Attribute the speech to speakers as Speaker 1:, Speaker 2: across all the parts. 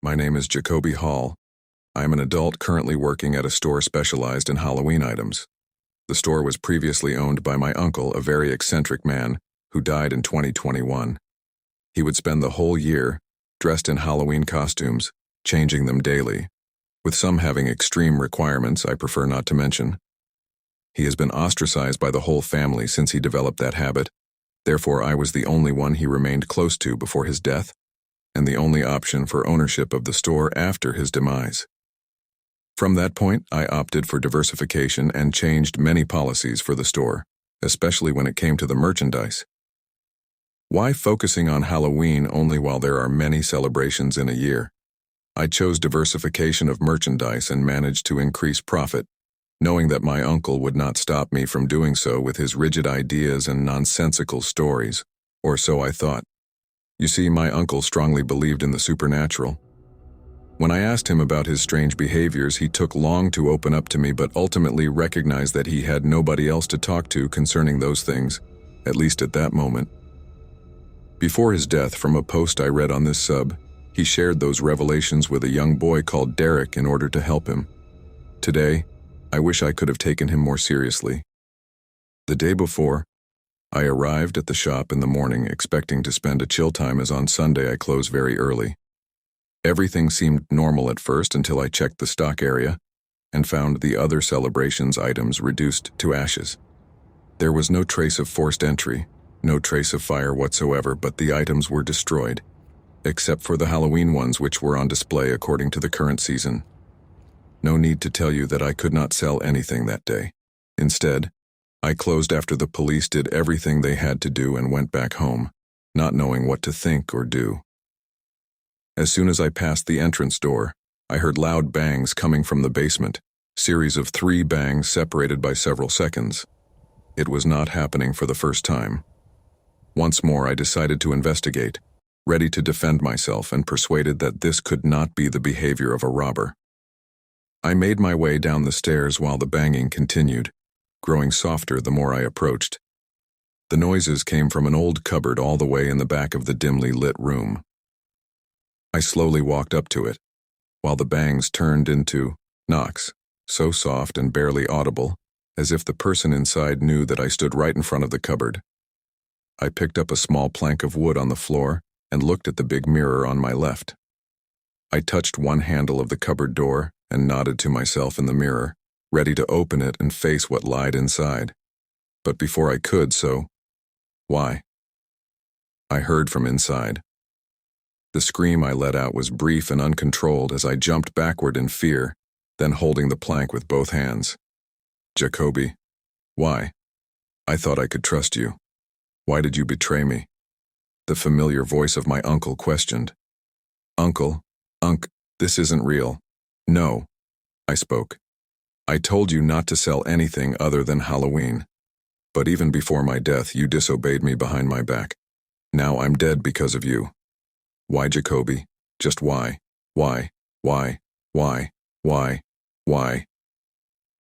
Speaker 1: My name is Jacoby Hall. I am an adult currently working at a store specialized in Halloween items. The store was previously owned by my uncle, a very eccentric man, who died in 2021. He would spend the whole year dressed in Halloween costumes, changing them daily, with some having extreme requirements I prefer not to mention. He has been ostracized by the whole family since he developed that habit. Therefore, I was the only one he remained close to before his death, and the only option for ownership of the store after his demise. From that point, I opted for diversification and changed many policies for the store, especially when it came to the merchandise. Why focusing on Halloween only while there are many celebrations in a year? I chose diversification of merchandise and managed to increase profit, knowing that my uncle would not stop me from doing so with his rigid ideas and nonsensical stories, or so I thought. You see, my uncle strongly believed in the supernatural. When I asked him about his strange behaviors, he took long to open up to me, but ultimately recognized that he had nobody else to talk to concerning those things, at least at that moment. Before his death, from a post I read on this sub, he shared those revelations with a young boy called Derek in order to help him. Today, I wish I could have taken him more seriously. The day before, I arrived at the shop in the morning expecting to spend a chill time, as on Sunday I close very early. Everything seemed normal at first until I checked the stock area and found the other celebrations items reduced to ashes. There was no trace of forced entry, no trace of fire whatsoever, but the items were destroyed, except for the Halloween ones which were on display according to the current season. No need to tell you that I could not sell anything that day. Instead, I closed after the police did everything they had to do and went back home, not knowing what to think or do. As soon as I passed the entrance door, I heard loud bangs coming from the basement, series of 3 bangs separated by several seconds. It was not happening for the first time. Once more I decided to investigate, ready to defend myself and persuaded that this could not be the behavior of a robber. I made my way down the stairs while the banging continued, growing softer the more I approached. The noises came from an old cupboard all the way in the back of the dimly lit room. I slowly walked up to it, while the bangs turned into knocks, so soft and barely audible, as if the person inside knew that I stood right in front of the cupboard. I picked up a small plank of wood on the floor and looked at the big mirror on my left. I touched one handle of the cupboard door and nodded to myself in the mirror, ready to open it and face what lied inside. But before I could so, why? I heard from inside. The scream I let out was brief and uncontrolled as I jumped backward in fear, then holding the plank with both hands. Jacoby, why? I thought I could trust you. Why did you betray me? The familiar voice of my uncle questioned. Uncle, this isn't real. No, I spoke. I told you not to sell anything other than Halloween. But even before my death, you disobeyed me behind my back. Now I'm dead because of you. Why, Jacoby? Just why? Why? Why? Why? Why? Why?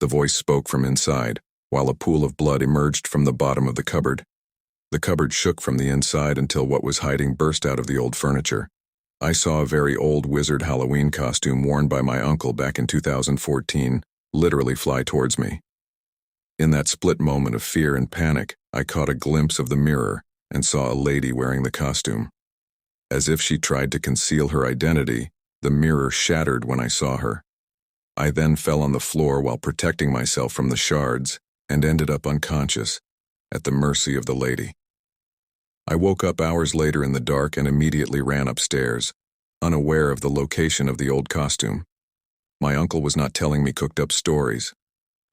Speaker 1: The voice spoke from inside, while a pool of blood emerged from the bottom of the cupboard. The cupboard shook from the inside until what was hiding burst out of the old furniture. I saw a very old wizard Halloween costume worn by my uncle back in 2014 literally fly towards me. In that split moment of fear and panic, I caught a glimpse of the mirror and saw a lady wearing the costume. As if she tried to conceal her identity, the mirror shattered when I saw her. I then fell on the floor while protecting myself from the shards and ended up unconscious, at the mercy of the lady. I woke up hours later in the dark and immediately ran upstairs, unaware of the location of the old costume. My uncle was not telling me cooked-up stories.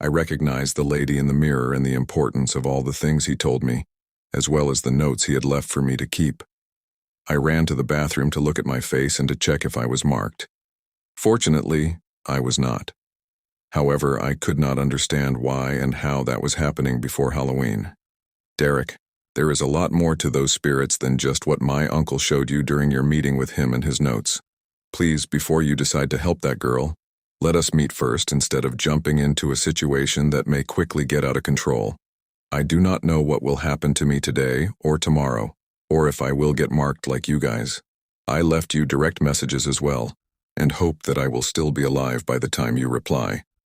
Speaker 1: I recognized the lady in the mirror and the importance of all the things he told me, as well as the notes he had left for me to keep. I ran to the bathroom to look at my face and to check if I was marked. Fortunately, I was not. However, I could not understand why and how that was happening before Halloween. Derek, there is a lot more to those spirits than just what my uncle showed you during your meeting with him and his notes. Please, before you decide to help that girl, let us meet first instead of jumping into a situation that may quickly get out of control. I do not know what will happen to me today or tomorrow, or if I will get marked like you guys. I left you direct messages as well, and hope that I will still be alive by the time you reply.